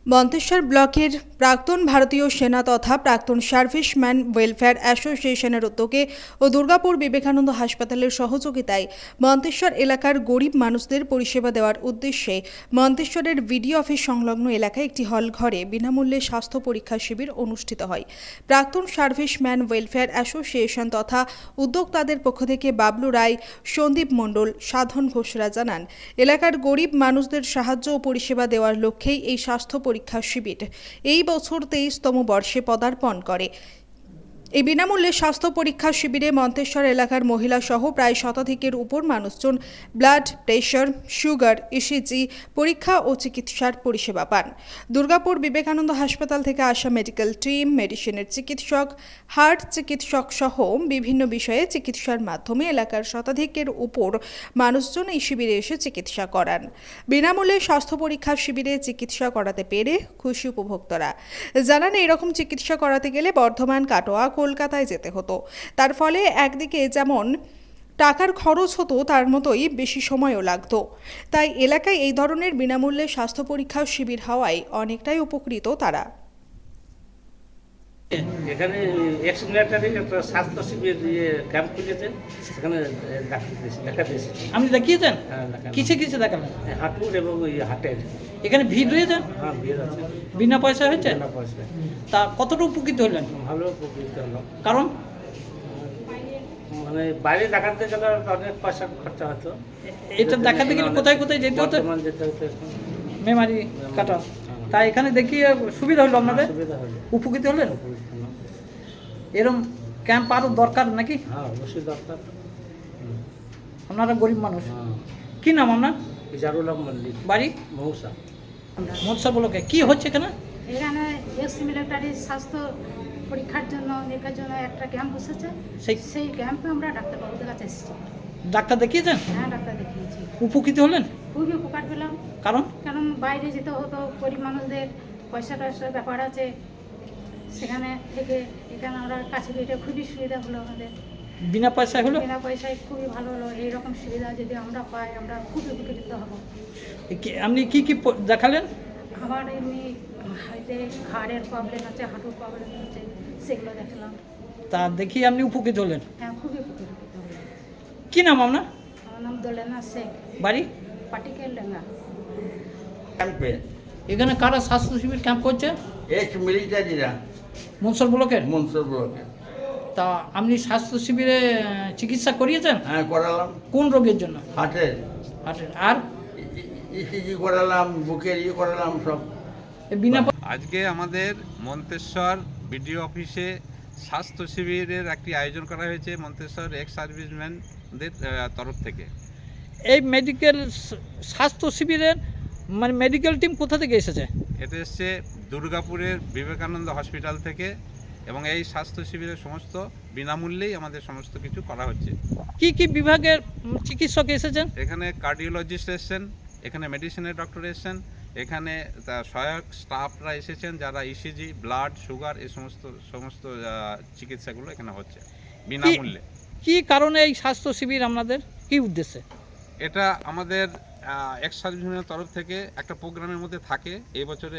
মন্তেশ্বর ব্লকের প্রাক্তন ভারতীয় সেনা তথা প্রাক্তন সার্ভিসম্যান ওয়েলফেয়ার অ্যাসোসিয়েশনের উদ্যোগে ও দুর্গাপুর বিবেকানন্দ হাসপাতালের সহযোগিতায় মন্তেশ্বর এলাকার গরিব মানুষদের পরিষেবা দেওয়ার উদ্দেশ্যে মন্তেশ্বরের বিডিও অফিস সংলগ্ন এলাকায় একটি হল ঘরে বিনামূল্যে স্বাস্থ্য পরীক্ষা শিবির অনুষ্ঠিত হয়। প্রাক্তন সার্ভিসম্যান ওয়েলফেয়ার অ্যাসোসিয়েশন তথা উদ্যোক্তাদের পক্ষ থেকে বাবলু রায়, সন্দীপ মণ্ডল, সাধন ঘোষরা জানান, এলাকার গরিব মানুষদের সাহায্য ও পরিষেবা দেওয়ার লক্ষ্যেই এই স্বাস্থ্য পরীক্ষা শিবির এই বছর 23তম বর্ষে পদার্পণ করে। এই বিনামূল্যে স্বাস্থ্য পরীক্ষা শিবিরে মন্তেশ্বর এলাকার মহিলা সহ প্রায় শতাধিকের উপর মানুষজন ব্লাড প্রেশার, সুগার, ইসিজি পরীক্ষা ও চিকিৎসার পরিষেবা পান। দুর্গাপুর বিবেকানন্দ হাসপাতাল থেকে আসা মেডিকেল টিম, মেডিসিনের চিকিৎসক, হার্ট চিকিৎসক সহ বিভিন্ন বিষয়ে চিকিৎসার মাধ্যমে এলাকার শতাধিকের উপর মানুষজন এই শিবিরে এসে চিকিৎসা করান। বিনামূল্যে স্বাস্থ্য পরীক্ষা শিবিরে চিকিৎসা করাতে পেরে খুশি উপভোক্তারা। জানান, এইরকম চিকিৎসা করাতে গেলে বর্ধমান, কাটোয়া, কলকাতায় যেতে হতো। তার ফলে একদিকে যেমন টাকার খরচ হতো, তার মতোই বেশি সময়ও লাগতো। তাই এলাকায় এই ধরনের বিনামূল্যে স্বাস্থ্য পরীক্ষা শিবির হওয়ায় অনেকটাই উপকৃত তারা। এখানে এক্স-মিলিটারি একটা স্বাস্থ্য শিবির ক্যাম্প খুলেছে, সেখানে দেখাতে এসেছি। আপনি দেখিয়েছেন? হ্যাঁ, দেখানো। কিসে কিসে দেখালেন? হাঁটুর এবং ওই হাটের। এখানে ভিড় রয়েছে? হ্যাঁ, ভিড় আছে। বিনা পয়সা হয়েছে? না পয়সা। তা কতটা উপকৃত হলেন? ভালো উপকৃত হলো। কারণ মানে বাইরে দেখাতে গেলে অনেক পয়সা খরচা হতো। এটা দেখাতে গেলে কোথায় কোথায় যেতে হতো? বর্তমান যেতে হতো এখন। মেমারি, কাটা। তাই এখানে দেখিয়ে সুবিধা হলো আপনাদের? সুবিধা হলো। উপকৃত হলেন? উপকৃত হলো। এরম ক্যাম্প আরও দরকার নাকি? হ্যাঁ, অবশ্যই দরকার। আপনারা গরিব মানুষ। হ্যাঁ। কি নাম আপনার? ইজারুল্লাহ মল্লিক, বাড়ি? মৌসা। মৎস্য ব্লকে। কি হচ্ছে এখানে? এখানে এক্স-মিলিটারি স্বাস্থ্য পরীক্ষার জন্য নিকার জন্য একটা ক্যাম্প বসেছে। সেই ক্যাম্পে আমরা ডাক্তারবাবুদের কাছে এসেছি। ডাক্তার দেখিয়েছেন? হ্যাঁ, ডাক্তার দেখিয়েছি। উপকৃত হলেন? খুবই উপকার পেলাম। কারণ কারণ বাইরে যেতে হতো, গরিব মানুষদের পয়সা টয়সার ব্যাপার আছে, সেখানে থেকে এখানে আমরা কাছে পেয়ে খুবই সুবিধা হলো আমাদের। বিনা পয়সায় হলো? বিনা পয়সায় খুবই ভালো হলো। এইরকম সুবিধা যদি আমরা পাই, আমরা খুবই উপকৃত হব। আপনি কি কি দেখালেন? আমার এমনি হাতে ঘাড়ের প্রবলেম আছে, হাঁটুর প্রবলেম আছে, সেগুলো দেখলাম। তা দেখি আপনি উপকৃত হলেন? হ্যাঁ, খুবই উপকৃত হলাম। কি নাম আপনার? আমার নাম দোলেনা শেখ, বাড়ি? পাটিকেল ডাঙ্গা। ক্যাম্পে এখানে কারা স্বাস্থ্য শিবির ক্যাম্প করছে? এক্স মিলিটারিরা মনসর ব্লকের। মনসুর ব্লকে। তা আপনি স্বাস্থ্য শিবিরে চিকিৎসা করিয়েছেন? হ্যাঁ, করালাম। কোন রোগের জন্য? হার্টের হার্টের। আর ইসিজি করালাম, বুকের করালাম সব। বিনা আজকে আমাদের মন্তেশ্বর বিডিও অফিসে স্বাস্থ্য শিবিরের একটি আয়োজন করা হয়েছে মন্তেশ্বর এক্স সার্ভিসম্যানদের তরফ থেকে। এই মেডিকেল স্বাস্থ্য শিবিরের মানে মেডিকেল টিম কোথা থেকে এসেছে? এটা এসছে দুর্গাপুরের বিবেকানন্দ হসপিটাল থেকে, এবং এই স্বাস্থ্য শিবিরের সমস্ত বিনামূল্যেই আমাদের সমস্ত কিছু করা হচ্ছে। কি কি বিভাগের চিকিৎসক এসেছেন? এখানে কার্ডিওলজিস্ট এসছেন, এখানে মেডিসিনের ডক্টর এসছেন, এখানে সহায়ক স্টাফরা এসেছেন যারা ইসিজি, ব্লাড, সুগার এই সমস্ত চিকিৎসাগুলো এখানে হচ্ছে বিনামূল্যে। কি কারণে এই স্বাস্থ্য শিবির আপনাদের, কি উদ্দেশ্যে? এটা আমাদের এক্স সার্ভিসম্যানের তরফ থেকে একটা প্রোগ্রামের মধ্যে থাকে। এই বছরে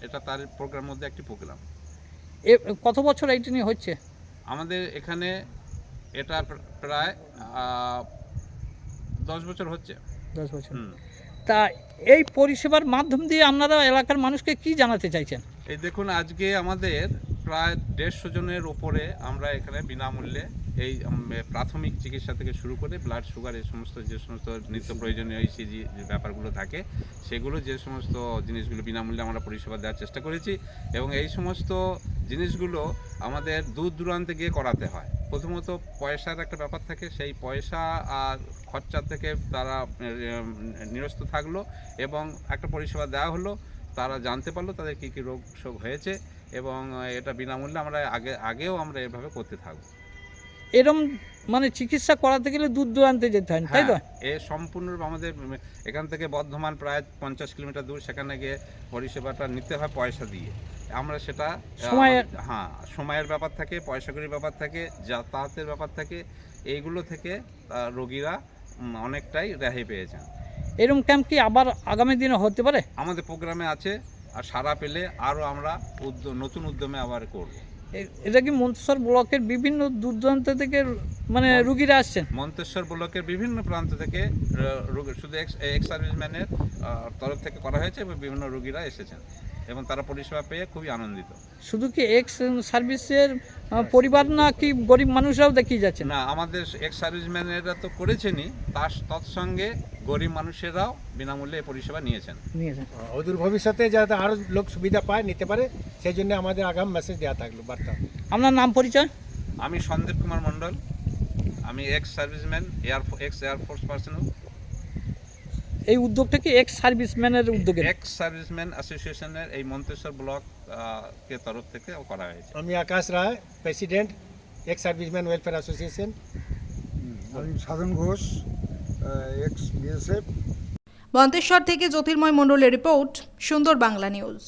এটা তার প্রোগ্রামের মধ্যে একটি প্রোগ্রাম। কত বছর এইটা নিয়ে হচ্ছে? আমাদের এখানে এটা প্রায় 10 বছর হচ্ছে। 10 বছর। তা এই পরিষেবার মাধ্যম দিয়ে আপনারা এলাকার মানুষকে কি জানাতে চাইছেন? এই দেখুন, আজকে আমাদের প্রায় 150 জনের উপরে আমরা এখানে বিনামূল্যে এই প্রাথমিক চিকিৎসা থেকে শুরু করে ব্লাড, সুগার এই সমস্ত যে সমস্ত নিত্য প্রয়োজনীয় ইসিজি যে ব্যাপারগুলো থাকে, সেগুলো যে সমস্ত জিনিসগুলো বিনামূল্যে আমরা পরিষেবা দেওয়ার চেষ্টা করেছি। এবং এই সমস্ত জিনিসগুলো আমাদের দূর দূরান্তে গিয়ে করাতে হয়। প্রথমত পয়সার একটা ব্যাপার থাকে, সেই পয়সা আর খরচা থেকে তারা নিরস্ত থাকলো এবং একটা পরিষেবা দেওয়া হলো। তারা জানতে পারলো তাদের কী কী রোগ শোক হয়েছে, এবং এটা বিনামূল্যে আমরা আগেও আমরা এভাবে করতে থাকবো। এরম মানে চিকিৎসা করাতে গেলে দূর দূরান্তে যেতে হয়, তাই তো? এ সম্পূর্ণ আমাদের এখান থেকে বর্ধমান প্রায় 50 কিলোমিটার দূর, সেখানে গিয়ে পরিষেবাটা নিতে হয় পয়সা দিয়ে। আমরা সেটা সময়ের ব্যাপার থাকে, পয়সাকড়ির ব্যাপার থাকে, যাতায়াতের ব্যাপার থাকে, এইগুলো থেকে রোগীরা অনেকটাই রেহাই পেয়েছেন। এরকম ক্যাম্প কি আবার আগামী দিনে হতে পারে? আমাদের প্রোগ্রামে আছে আর সারা পেলে আরও আমরা নতুন উদ্যমে আবার করব। এটা কি মন্তেশ্বর ব্লকের বিভিন্ন দূর দূরান্ত থেকে মানে রুগীরা আসছেন? মন্তেশ্বর ব্লকের বিভিন্ন প্রান্ত থেকে শুধু এক্স সার্ভিসম্যানের তরফ থেকে করা হয়েছে এবং বিভিন্ন রোগীরা এসেছেন এবং তারা পরিষেবা পেয়ে খুবই আনন্দিত। শুধু কি এক্স সার্ভিসের পরিবার না কি গরিব মানুষরাও দেখিয়ে যাচ্ছেন? না, আমাদের এক্স সার্ভিসম্যানেরা তো করেছেনই, তার তৎসঙ্গে গরিব মানুষেরাও বিনামূল্যে এই পরিষেবা নিয়েছেন। অদূর ভবিষ্যতে যাতে আরও লোক সুবিধা পায়, নিতে পারে, সেই জন্য আমাদের আগাম মেসেজ দেওয়া থাকলো, বার্তা। আপনার নাম পরিচয়? আমি সন্দীপ কুমার মণ্ডল, আমি ex serviceman, x air force personal. এই উদ্যোগটা কি এক্স সার্ভিসম্যানের উদ্যোগে? এক্স সার্ভিসম্যান অ্যাসোসিয়েশনের এই মন্তেশ্বর ব্লক কে তরফ থেকে করা হয়েছে। আমি Akash Roy, president, ex serviceman welfare association. আমি সাধন ঘোষ, এক্স বিএসএফ। মন্তেশ্বর থেকে জ্যোতির্ময় মণ্ডলের রিপোর্ট, সুন্দর বাংলা নিউজ।